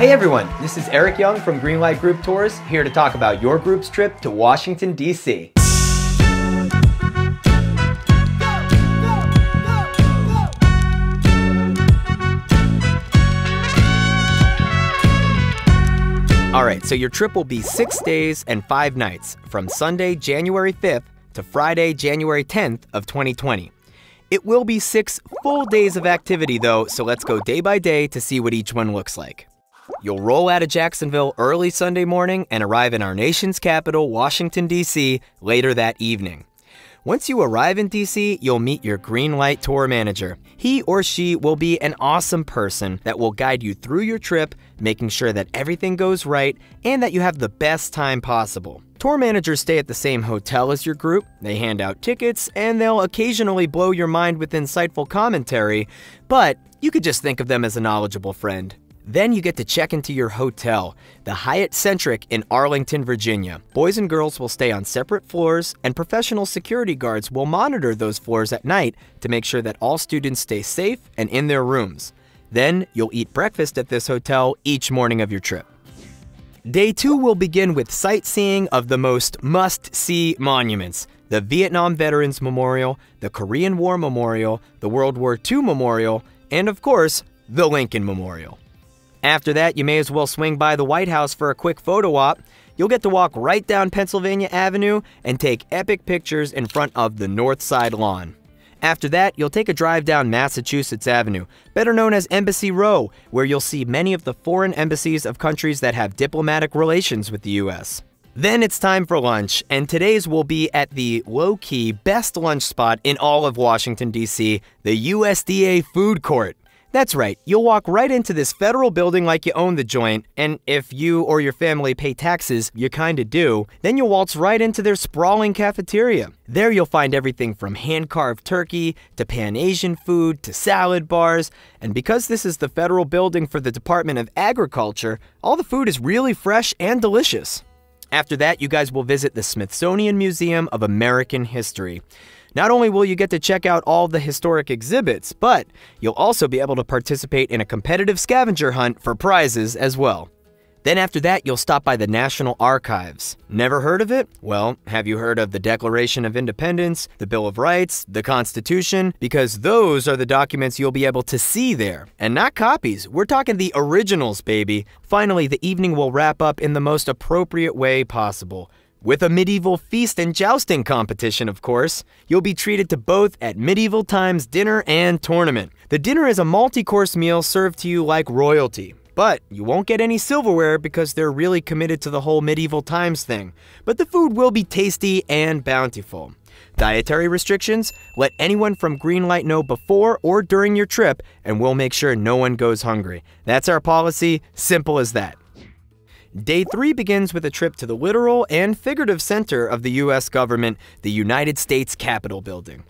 Hey everyone, this is Eric Young from Greenlight Group Tours, here to talk about your group's trip to Washington, D.C. Alright, so your trip will be 6 days and 5 nights, from Sunday, January 5th to Friday, January 10th of 2020. It will be 6 full days of activity though, so let's go day by day to see what each one looks like. You'll roll out of Jacksonville early Sunday morning and arrive in our nation's capital, Washington, D.C. later that evening. Once you arrive in D.C., you'll meet your Greenlight tour manager. He or she will be an awesome person that will guide you through your trip, making sure that everything goes right and that you have the best time possible. Tour managers stay at the same hotel as your group, they hand out tickets, and they'll occasionally blow your mind with insightful commentary, but you could just think of them as a knowledgeable friend. Then you get to check into your hotel, the Hyatt Centric in Arlington, Virginia. Boys and girls will stay on separate floors, and professional security guards will monitor those floors at night to make sure that all students stay safe and in their rooms. Then you'll eat breakfast at this hotel each morning of your trip. Day 2 will begin with sightseeing of the most must-see monuments: the Vietnam Veterans Memorial, the Korean War Memorial, the World War II Memorial, and of course, the Lincoln Memorial. After that, you may as well swing by the White House for a quick photo op. You'll get to walk right down Pennsylvania Avenue and take epic pictures in front of the North Side Lawn. After that, you'll take a drive down Massachusetts Avenue, better known as Embassy Row, where you'll see many of the foreign embassies of countries that have diplomatic relations with the U.S. Then it's time for lunch, and today's will be at the low-key best lunch spot in all of Washington, D.C., the USDA Food Court. That's right, you'll walk right into this federal building like you own the joint, and if you or your family pay taxes, you kinda do, then you'll waltz right into their sprawling cafeteria. There you'll find everything from hand-carved turkey, to Pan-Asian food, to salad bars, and because this is the federal building for the Department of Agriculture, all the food is really fresh and delicious. After that, you guys will visit the Smithsonian Museum of American History. Not only will you get to check out all the historic exhibits, but you'll also be able to participate in a competitive scavenger hunt for prizes as well. Then after that, you'll stop by the National Archives. Never heard of it? Well, have you heard of the Declaration of Independence, the Bill of Rights, the Constitution? Because those are the documents you'll be able to see there. And not copies, we're talking the originals, baby. Finally, the evening will wrap up in the most appropriate way possible. With a medieval feast and jousting competition, of course. You'll be treated to both at Medieval Times dinner and tournament. The dinner is a multi-course meal served to you like royalty. But you won't get any silverware because they're really committed to the whole Medieval Times thing. But the food will be tasty and bountiful. Dietary restrictions? Let anyone from Greenlight know before or during your trip, and we'll make sure no one goes hungry. That's our policy, simple as that. Day 3 begins with a trip to the literal and figurative center of the U.S. government, the United States Capitol building.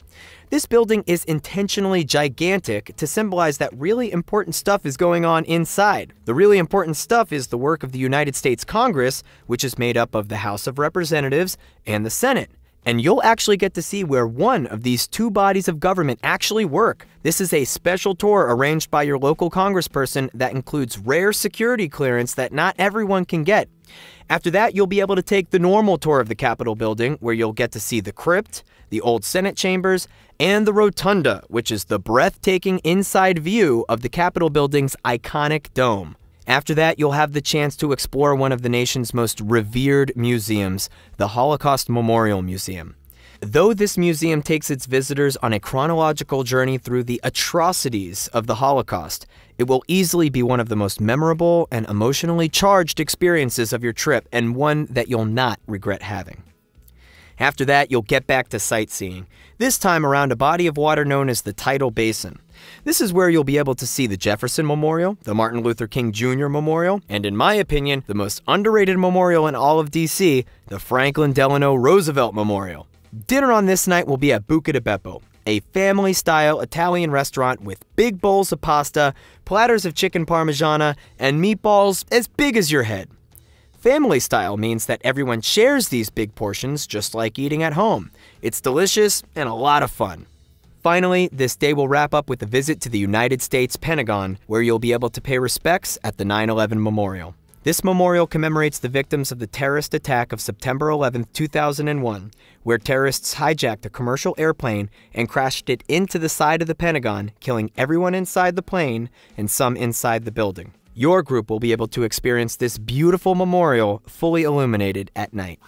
This building is intentionally gigantic to symbolize that really important stuff is going on inside. The really important stuff is the work of the United States Congress, which is made up of the House of Representatives and the Senate. And you'll actually get to see where one of these 2 bodies of government actually work. This is a special tour arranged by your local congressperson that includes rare security clearance that not everyone can get. After that, you'll be able to take the normal tour of the Capitol building, where you'll get to see the crypt, the old Senate chambers, and the rotunda, which is the breathtaking inside view of the Capitol building's iconic dome. After that, you'll have the chance to explore one of the nation's most revered museums, the Holocaust Memorial Museum. Though this museum takes its visitors on a chronological journey through the atrocities of the Holocaust, it will easily be one of the most memorable and emotionally charged experiences of your trip, and one that you'll not regret having. After that, you'll get back to sightseeing, this time around a body of water known as the Tidal Basin. This is where you'll be able to see the Jefferson Memorial, the Martin Luther King Jr. Memorial, and in my opinion, the most underrated memorial in all of DC, the Franklin Delano Roosevelt Memorial. Dinner on this night will be at Buca di Beppo, a family-style Italian restaurant with big bowls of pasta, platters of chicken parmigiana, and meatballs as big as your head. Family style means that everyone shares these big portions just like eating at home. It's delicious and a lot of fun. Finally, this day will wrap up with a visit to the United States Pentagon, where you'll be able to pay respects at the 9/11 Memorial. This memorial commemorates the victims of the terrorist attack of September 11, 2001, where terrorists hijacked a commercial airplane and crashed it into the side of the Pentagon, killing everyone inside the plane and some inside the building. Your group will be able to experience this beautiful memorial fully illuminated at night.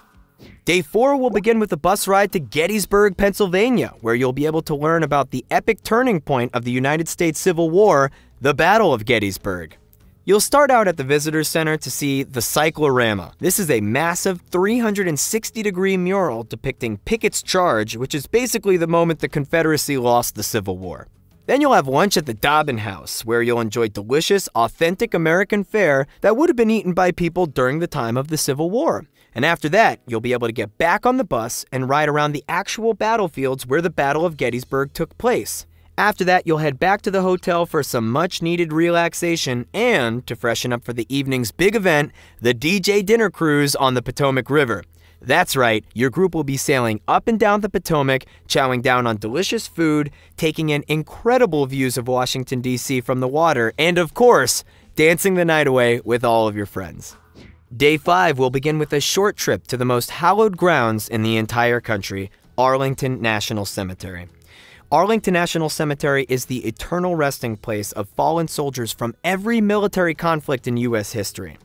Day 4 will begin with a bus ride to Gettysburg, Pennsylvania, where you'll be able to learn about the epic turning point of the United States Civil War, the Battle of Gettysburg. You'll start out at the Visitor Center to see the Cyclorama. This is a massive 360-degree mural depicting Pickett's Charge, which is basically the moment the Confederacy lost the Civil War. Then you'll have lunch at the Dobbin House, where you'll enjoy delicious, authentic American fare that would have been eaten by people during the time of the Civil War. And after that, you'll be able to get back on the bus and ride around the actual battlefields where the Battle of Gettysburg took place. After that, you'll head back to the hotel for some much-needed relaxation and to freshen up for the evening's big event, the DJ Dinner Cruise on the Potomac River. That's right, your group will be sailing up and down the Potomac, chowing down on delicious food, taking in incredible views of Washington, D.C. from the water, and of course, dancing the night away with all of your friends. Day 5 will begin with a short trip to the most hallowed grounds in the entire country, Arlington National Cemetery. Arlington National Cemetery is the eternal resting place of fallen soldiers from every military conflict in U.S. history.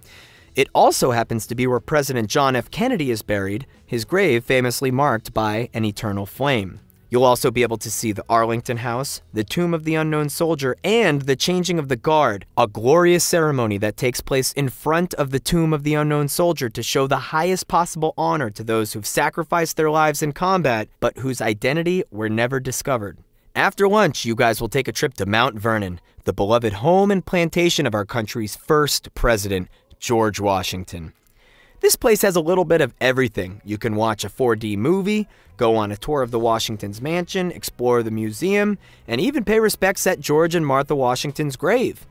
It also happens to be where President John F. Kennedy is buried, his grave famously marked by an eternal flame. You'll also be able to see the Arlington House, the Tomb of the Unknown Soldier, and the Changing of the Guard, a glorious ceremony that takes place in front of the Tomb of the Unknown Soldier to show the highest possible honor to those who've sacrificed their lives in combat, but whose identity were never discovered. After lunch, you guys will take a trip to Mount Vernon, the beloved home and plantation of our country's first president, George Washington. This place has a little bit of everything. You can watch a 4D movie, go on a tour of the Washington's mansion, explore the museum, and even pay respects at George and Martha Washington's grave.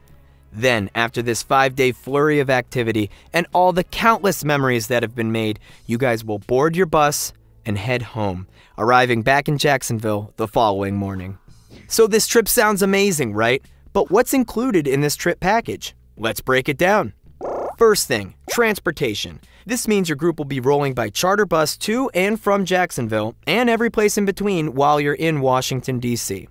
Then, after this 5-day flurry of activity and all the countless memories that have been made, you guys will board your bus and head home, arriving back in Jacksonville the following morning. So this trip sounds amazing, right? But what's included in this trip package? Let's break it down. First thing, transportation. This means your group will be rolling by charter bus to and from Jacksonville and every place in between while you're in Washington, D.C.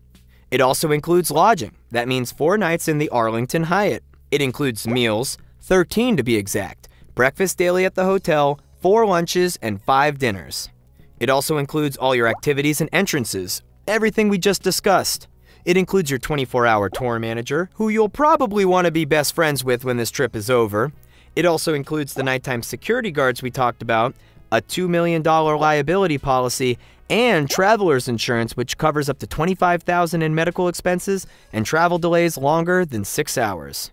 It also includes lodging. That means 4 nights in the Arlington Hyatt. It includes meals, 13 to be exact, breakfast daily at the hotel, 4 lunches, and 5 dinners. It also includes all your activities and entrances, everything we just discussed. It includes your 24-hour tour manager, who you'll probably want to be best friends with when this trip is over. It also includes the nighttime security guards we talked about, a $2 million liability policy, and traveler's insurance, which covers up to $25,000 in medical expenses and travel delays longer than 6 hours.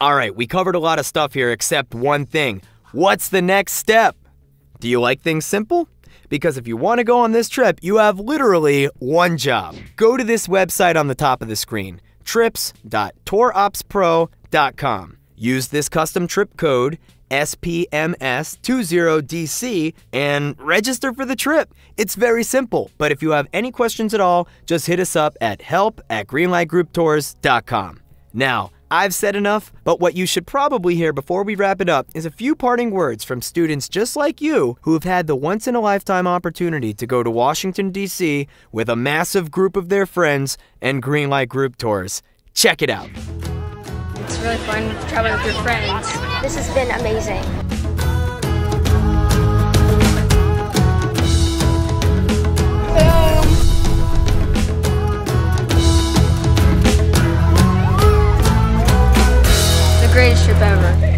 Alright, we covered a lot of stuff here except one thing. What's the next step? Do you like things simple? Because if you want to go on this trip, you have literally one job. Go to this website on the top of the screen, trips.touropspro.com. Use this custom trip code, SPMS20DC, and register for the trip. It's very simple, but if you have any questions at all, just hit us up at help@greenlightgrouptours.com. Now, I've said enough, but what you should probably hear before we wrap it up is a few parting words from students just like you who have had the once-in-a-lifetime opportunity to go to Washington, D.C. with a massive group of their friends and Greenlight Group Tours. Check it out. It's really fun traveling with your friends. This has been amazing. The greatest trip ever.